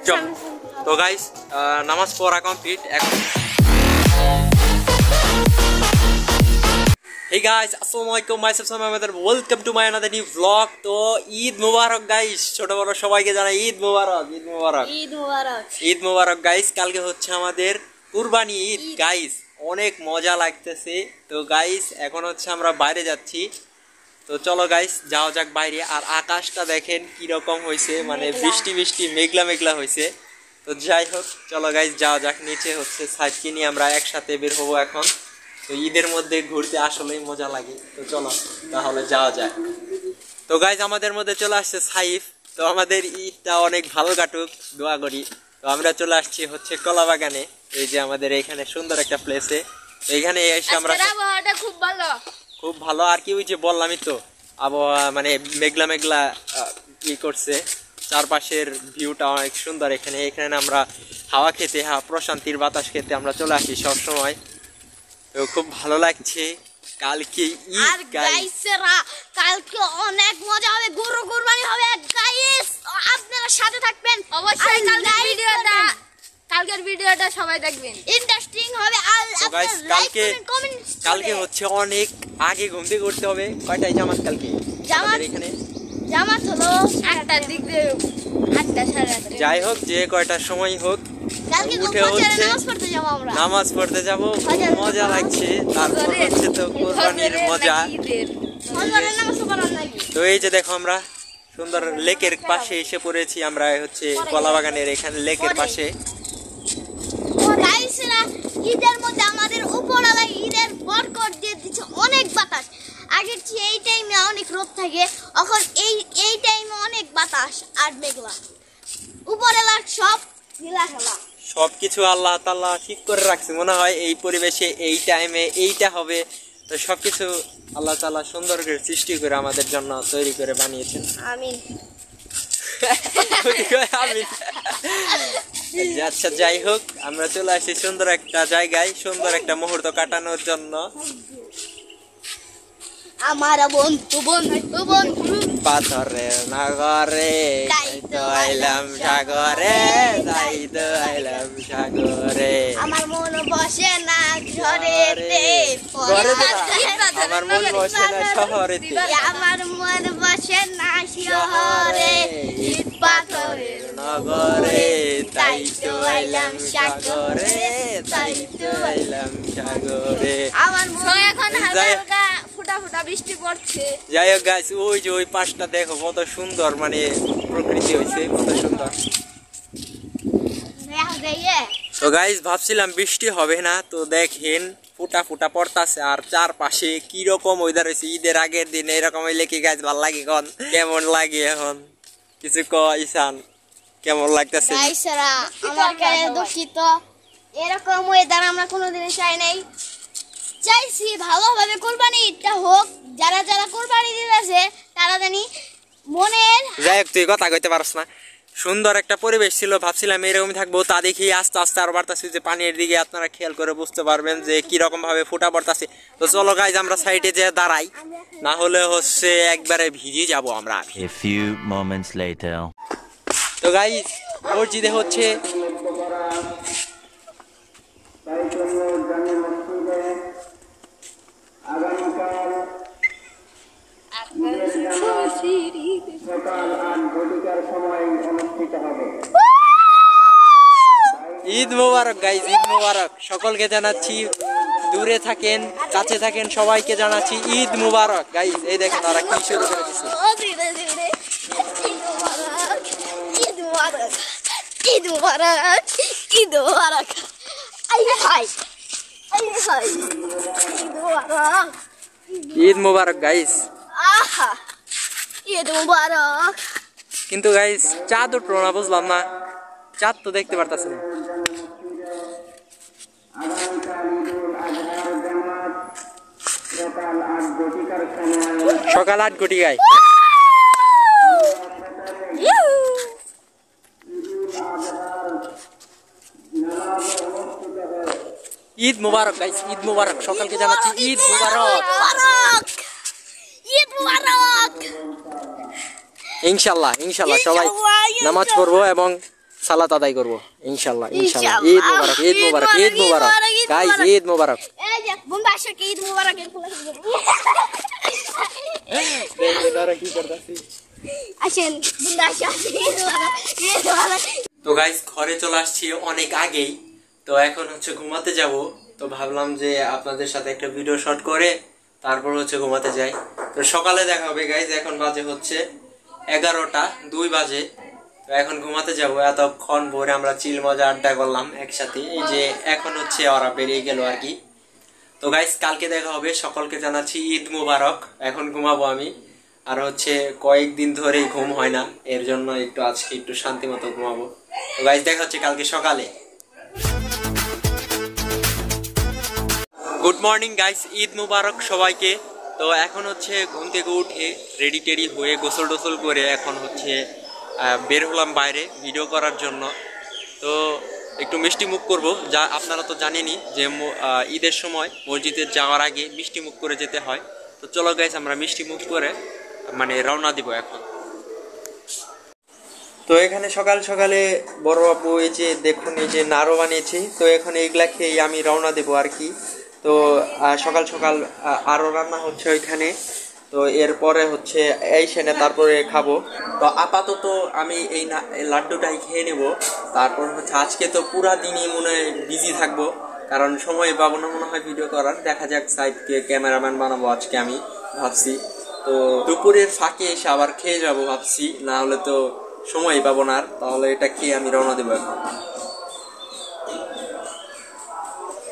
তো গাইস নামাজ পড়া কমপ্লিট এখন। Hey guys, assalamualaikum, myself Sam Ahmed, welcome to my another new vlog. তো ঈদ মুবারক গাইস, ছোট বড় সবাইকে জানাই ঈদ মুবারক, ঈদ মুবারক, ঈদ মুবারক, ঈদ মুবারক গাইস। কালকে হচ্ছে আমাদের কুরবানি ঈদ গাইস, অনেক মজা লাগতেছে। তো গাইস এখন হচ্ছে আমরা বাইরে যাচ্ছি, তো চলো গাইস যাও যাক বাইরে। আর আকাশটা দেখেন কি রকম হয়েছে, মানে বৃষ্টি বৃষ্টি মেঘলা মেঘলা হয়েছে। তো যাই হোক চলো গাইস যাও যাক, নিচে হচ্ছে সাইডকে নিয়ে আমরা একসাথে বের হবো এখন। তো ঈদের মধ্যে ঘুরতে আসলেই মজা লাগে, তো চলো তাহলে যাওয়া যাক। তো গাইস আমাদের মধ্যে চলে আসছে সাইফ, তো আমাদের ঈদটা অনেক ভালো কাটুক দোয়া করি। তো আমরা চলে আসছি হচ্ছে কলা বাগানে, এই যে আমাদের এখানে সুন্দর একটা প্লেসে। তো এখানে এসে আমরা খুব ভালো আর কি, ওই যে বললামই তো আবহাওয়া মানে মেঘলা মেঘলা ই করছে, চারপাশের ভিউটা অনেক সুন্দর। এখানে এখানে আমরা হাওয়া খেতে, প্রশান্তির বাতাস খেতে আমরা চলে আসি সব সময়। তো খুব ভালো লাগছে। কালকে ঈদ গাইস, কালকে অনেক মজা হবে, গরু কুরবানি হবে গাইস, আপনারা সাথে থাকবেন অবশ্যই। কালকের ভিডিওটা সবাই দেখবেন, ইন্টারেস্টিং হবে। আর গাইস কালকে হচ্ছে অনেক আগে ঘুম থেকে উঠতে হবে। কয়টায় জামাত কালকে আমাদের এখানে? জামাত হলো 8টার দিক দিয়ে, 8টা 8:30। যাই হোক যে কয়টার সময় হোক উঠে হচ্ছে নামাজ পড়তে যাবো, মজা লাগছে। তারপর হচ্ছে তো কুরবানির মজা। তো এই যে দেখো আমরা সুন্দর লেকের পাশে এসে পড়েছি, আমরা হচ্ছে কলা বাগানের এখানে লেকের পাশে। ঈদের মধ্যে আমাদের উপরওয়ালা ঈদের বরকত দিয়ে দিচ্ছে, অনেক বাতাস। আগের চেয়ে এই টাইমে অনেক রোদ থাকে, এখন এই টাইমে অনেক বাতাস আর মেঘলা। উপরওয়ালার সব লীলা খেলা, সবকিছু আল্লাহ তাআলা ঠিক করে রাখছে মনে হয়। এই পরিবেশে এই টাইমে এইটা হবে, তো সবকিছু আল্লাহ তাআলা সুন্দর করে সৃষ্টি করে আমাদের জন্য তৈরি করে বানিয়েছেন। আমিন। আচ্ছা যাই হোক আমরা চলে আসি সুন্দর একটা জায়গায়, সুন্দর একটা মুহূর্ত কাটানোর জন্য। আমার বন্ধু পাথরের নগরে যাইতো আইলাম সাগরে, যাইতো আইলাম সাগরে। আমার মন বসে না ঘরেতে, আমার মন বসে না শহরেতে, আমার মন বসে না শহরে, ঈদ পাথরের নগরে যাইতো আইলাম সাগরে, যাইতো আইলাম সাগরে। আমার মন এখন হালকা ফুটা ফুটা বৃষ্টি পড়ছে। যাই হোক গাইস, ওই যে ওই পাশটা দেখো কত সুন্দর, মানে প্রকৃতি হয়েছে কত সুন্দর। তো গাইস ভাবছিলাম বৃষ্টি হবে না, তো দেখেন ফুটা ফুটা পড়তাছে আর চারপাশে কি রকম ওয়েদার হয়েছে। ঈদের আগের দিন এরকম হইলে কি গাইস ভালো লাগে? কোন কেমন লাগে এখন কিছু কইসান, কেমন লাগতেছে? গাইসরা আমার কাছে দুঃখিত, এরকম ওয়েদার আমরা কোনোদিনই চাই নাই। চাইছি ভালোভাবে কুরবানি ঈদটা হোক, যারা যারা কুরবানি দিতেছে তারা জানি মনের। যাই হোক তুই কথা কইতে পারছ না, সুন্দর একটা পরিবেশ ছিল, ভাবছিলাম এরকমই থাকবো। তা দেখি আস্তে আস্তে আরো বাড়তাছে, যে পানির দিকে আপনারা খেয়াল করে বুঝতে পারবেন যে কি রকম ভাবে ফুটা পড়তাছে। তো চলো গাইজ আমরা সাইডে যে দাঁড়াই, না হলে হচ্ছে একবারে ভিজে যাব আমরা। A few moments later. তো গাইজ মসজিদে হচ্ছে ঈদ মোবারক গাইজ, ঈদ মোবারক সকলকে জানাচ্ছি, দূরে থাকেন কাছে থাকেন সবাইকে জানাচ্ছি ঈদ মোবারক গাইজ। এই দেখেন ওরা কি শুরু করে দিচ্ছে। ঈদ মোবারক, ঈদ মোবারক, ঈদ মোবারক, ঈদ মোবারক গাইজ। আহা ঈদ মোবারক। কিন্তু গাইজ চাঁদ উঠলো না, বুঝলাম না, চাঁদ তো দেখতে পারতাছি না। সকাল 8 ঘটিকায় ঈদ মুবারক গাইস, ঈদ মুবারক সকলকে জানাচ্ছি ঈদ মুবারক, ঈদ মুবারক। ইনশাআল্লাহ ইনশাআল্লাহ সবাই নামাজ পড়বো এবং সালাত আদায় করব ইনশাআল্লাহ ইনশাআল্লাহ। ঈদ মোবারক, ঈদ মোবারক, ঈদ মোবারক গাইস, ঈদ মোবারক। এই যে বন্ধু আসো কি ঈদ মোবারক এর ফুল দেখো তারা কি করতেছে। আসেন বন্ধু আসো ঈদ মোবারক, ঈদ মোবারক। তো গাইস ঘরে চলে আসছি অনেক আগেই, তো এখন হচ্ছে ঘুমাতে যাব। তো ভাবলাম যে আপনাদের সাথে একটা ভিডিও শট করে তারপর হচ্ছে ঘুমাতে যাই। তো সকালে দেখা হবে গাইস, এখন বাজে হচ্ছে 11:02 বাজে। তো এখন ঘুমাতে যাব। এতক্ষণ ভোরে আমরা চিল মজা আড্ডা করলাম একসাথে, এই যে এখন হচ্ছে ওরা বেরিয়ে গেল আর কি। তো গাইস কালকে দেখা হবে, সকলকে জানাচ্ছি ঈদ মুবারক। এখন ঘুমাবো আমি, আর হচ্ছে কয়েকদিন ধরেই ঘুম হয় না, এর জন্য একটু আজকে একটু শান্তি মতো ঘুমাবো। তো গাইস দেখা হচ্ছে কালকে সকালে। গুড মর্নিং গাইস, ঈদ মুবারক সবাইকে। তো এখন হচ্ছে ঘুম থেকে উঠে রেডি টেডি হয়ে গোসল টোসল করে এখন হচ্ছে বের হলাম বাইরে ভিডিও করার জন্য। তো একটু মিষ্টি মুখ করব, যা আপনারা তো জানেনই যে ঈদের সময় মসজিদে যাওয়ার আগে মিষ্টি মুখ করে যেতে হয়। তো চলো গাইস আমরা মিষ্টি মুখ করে মানে রওনা দিব এখন। তো এখানে সকাল সকালে বড় আপু এই যে দেখুন এই যে নাড়ু বানিয়েছি, তো এখন এইগুলা খেয়ে আমি রওনা দেবো আর কি। তো সকাল সকাল আরও রান্না হচ্ছে ওইখানে, তো এরপরে হচ্ছে এই সেনে তারপরে খাবো। তো আপাতত আমি এই লাড্ডুটাই খেয়ে নেব, তারপর হচ্ছে আজকে তো পুরা দিনই মনে হয় বিজি থাকবো, কারণ সময় পাবো না মনে হয় ভিডিও করার। দেখা যাক সাইডকে ক্যামেরাম্যান বানাবো আজকে আমি ভাবছি। তো দুপুরের ফাঁকে এসে আবার খেয়ে যাবো ভাবছি, না হলে তো সময় পাবো না। তাহলে এটা খেয়ে আমি রওনা দেবো এখন।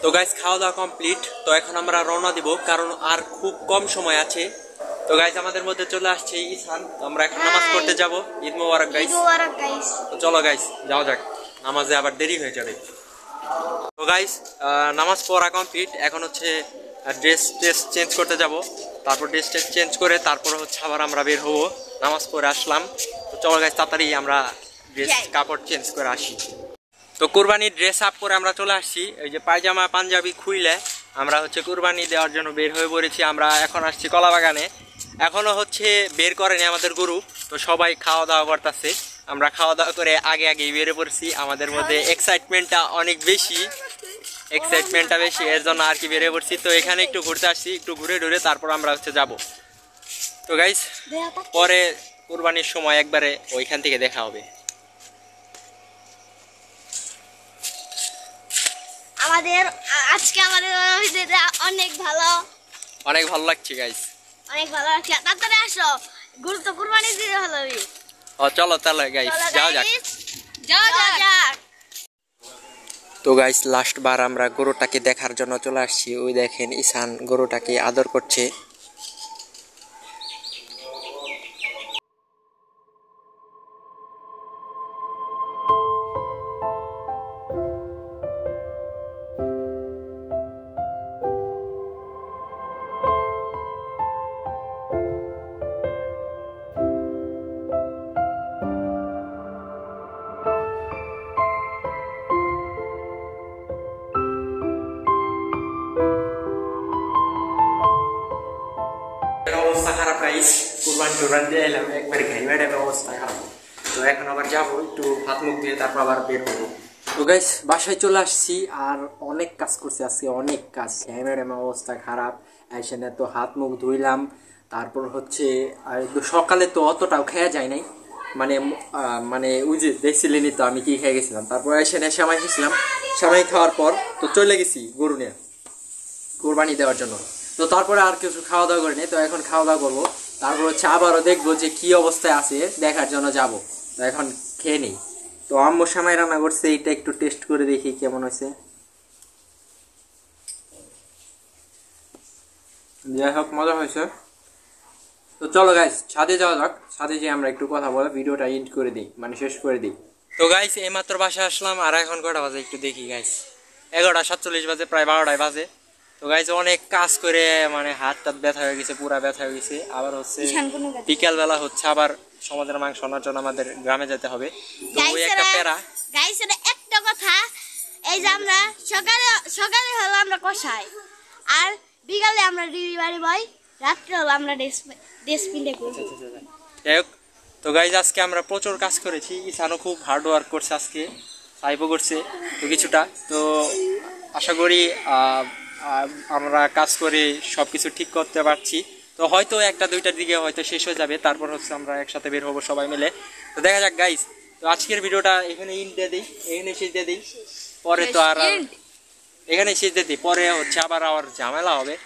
তো গাইস খাওয়া দাওয়া কমপ্লিট, তো এখন আমরা রওনা দিব কারণ আর খুব কম সময় আছে। তো গাইস আমাদের মধ্যে চলে আসছে ইসান, তো আমরা এখন নামাজ পড়তে যাব। ঈদ মোবারক গাইস। ঈদ মোবারক গাইস। তো চলো গাইস যাওয়া যাক, নামাজে আবার দেরি হয়ে যাবে। তো গাইস নামাজ পড়া কমপ্লিট, এখন হচ্ছে ড্রেস চেঞ্জ করতে যাব। তারপর ড্রেস চেঞ্জ করে তারপর হচ্ছে আবার আমরা বের হবো। নামাজ পড়ে আসলাম, তো চলো গাইস তাড়াতাড়ি আমরা ড্রেস কাপড় চেঞ্জ করে আসি। তো কুরবানির ড্রেস আপ করে আমরা চলে আসছি, এই যে পায়জামা পাঞ্জাবি খুইলে আমরা হচ্ছে কুরবানি দেওয়ার জন্য বের হয়ে পড়েছি। আমরা এখন আসছি কলা বাগানে, এখনো হচ্ছে বের করেনি আমাদের গরু। তো সবাই খাওয়া দাওয়া করতেছে, আমরা খাওয়া দাওয়া করে আগে আগেই বেরে পড়ছি। আমাদের মধ্যে এক্সাইটমেন্টটা অনেক বেশি, এর জন্য আর কি বেরিয়ে পড়ছি। তো এখানে একটু ঘুরতে আসছি, একটু ঘুরে ঘুরে তারপর আমরা হচ্ছে যাব। তো গাইস পরে কুরবানির সময় একবারে ওইখান থেকে দেখা হবে। আজকে আমাদের অনেক ভালো লাগছে গাইস, অনেক ভালো লাগছে। তাড়াতাড়ি আসো, গরু তো কুরবানি দিতে ভালো হবে। ও চলো তাহলে গাইস যাওয়া যাক। তো গাইস লাস্ট বার আমরা গরুটাকে দেখার জন্য চলে আসছি। ওই দেখেন ইসান গরুটাকে আদর করছে। অবস্থা খারাপ গাইস, কুরবানি দিয়ে এলাম একবারে ঘাইমাড়ে অবস্থা খারাপ। তো এখন আবার যাবো একটু হাত মুখ দিয়ে, তারপর আবার বের হবো। তো গাইস বাসায় চলে আসছি, আর অনেক কাজ করছি আজকে, অনেক কাজ। ঘাইমাড়ে অবস্থা খারাপ, এসে তো হাত মুখ ধুইলাম। তারপর হচ্ছে সকালে তো অতটাও খেয়া যায় নাই, মানে ওই যে দেখছিলেনই তো আমি কি খেয়ে গেছিলাম। তারপর এসে সেমাই খেয়েছিলাম, সেমাই খাওয়ার পর তো চলে গেছি গরু নিয়ে কুরবানি দেওয়ার জন্য। তো তারপরে আর কিছু খাওয়া দাওয়া করিনি, তো এখন খাওয়া দাওয়া করবো। তারপর হচ্ছে আবারও দেখবো যে কি অবস্থায় আছে দেখার জন্য যাব। তো এখন খেয়ে নেই। তো আম্মু সেমাই রান্না করছে, এইটা একটু টেস্ট করে দেখি কেমন হয়েছে। যাই হোক মজা হয়েছে। তো চলো গাইস ছাদে যাওয়া যাক, ছাদে যেয়ে আমরা একটু কথা বলে ভিডিওটা এন্ড করে দিই, মানে শেষ করে দিই। তো গাইস এইমাত্র বাসায় আসলাম, আর এখন কটা বাজে একটু দেখি গাইস, 11:47 বাজে, প্রায় 12টায় বাজে। তো গাইস অনেক কাজ করে মানে হাত টাত ব্যথা হয়ে গেছে, পুরা ব্যথা হয়ে গেছে। আবার হচ্ছে বিকাল বেলা হচ্ছে আবার সমাজের মাংস আনার জন্য আমাদের গ্রামে যেতে হবে। তো ওই একটা প্যারা গাইস। একটা কথা, এই যে আমরা সকালে হলো আমরা কষাই, আর বিকালে আমরা ডেলিভারি বয়, রাত্রে হলো আমরা ডেসপিনে করি। যাই হোক তো গাইজ আজকে আমরা প্রচুর কাজ করেছি, ইসানও খুব হার্ড ওয়ার্ক করছে আজকে, সাইবও করছে তো কিছুটা। তো আশা করি আমরা কাজ করে সব কিছু ঠিক করতে পারছি। তো হয়তো 1টা-2টার দিকে হয়তো শেষ হয়ে যাবে, তারপর হচ্ছে আমরা একসাথে বের হবো সবাই মিলে। তো দেখা যাক গাইজ। তো আজকের ভিডিওটা এখানে ইন্ড দিয়ে দিই, এখানে শেষ দিয়ে দিই, পরে তো আর এখানে শেষ দিয়ে দিই, পরে হচ্ছে আবার ঝামেলা হবে।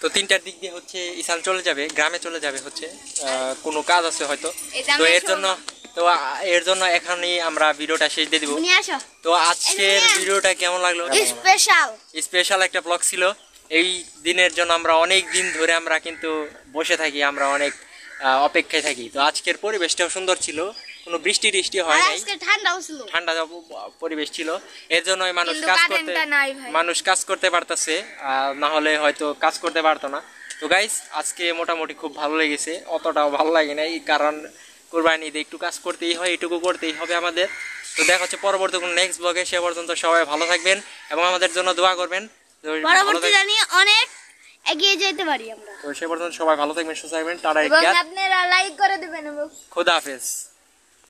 তো 3টার দিক দিয়ে হচ্ছে ইসান চলে যাবে, গ্রামে চলে যাবে, হচ্ছে কোনো কাজ আছে হয়তো। তো এর জন্য এখানেই আমরা ভিডিওটা শেষ দিয়ে দিব। তো আজকের ভিডিওটা কেমন লাগলো? স্পেশাল একটা ব্লগ ছিল। এই দিনের জন্য আমরা অনেক দিন ধরে আমরা কিন্তু বসে থাকি, আমরা অনেক অপেক্ষায় থাকি। তো আজকের পরিবেশটাও সুন্দর ছিল, কোনো বৃষ্টি হয় নাই, ঠান্ডা পরিবেশ ছিল। এর জন্যই মানুষ কাজ করতে পারতেছে, না হলে হয়তো কাজ করতে পারতো না। তো গাইস আজকে মোটামুটি খুব ভালো লেগেছে, অতটাও ভালো লাগে নাই, কারণ কোরবানি ঈদে একটু কাজ করতেই হয়, এটুকু করতেই হবে আমাদের। তো দেখা হচ্ছে পরবর্তী কোনো নেক্সট ব্লগে, সে পর্যন্ত সবাই ভালো থাকবেন এবং আমাদের জন্য দোয়া করবেন। পরবর্তী জানি অনেক এগিয়ে যেতে পারি আমরা। তো সে পর্যন্ত সবাই ভালো থাকবেন, সুস্থ থাকবেন, টাটা, এবং আপনারা লাইক করে দিবেন। খোদা হাফেজ।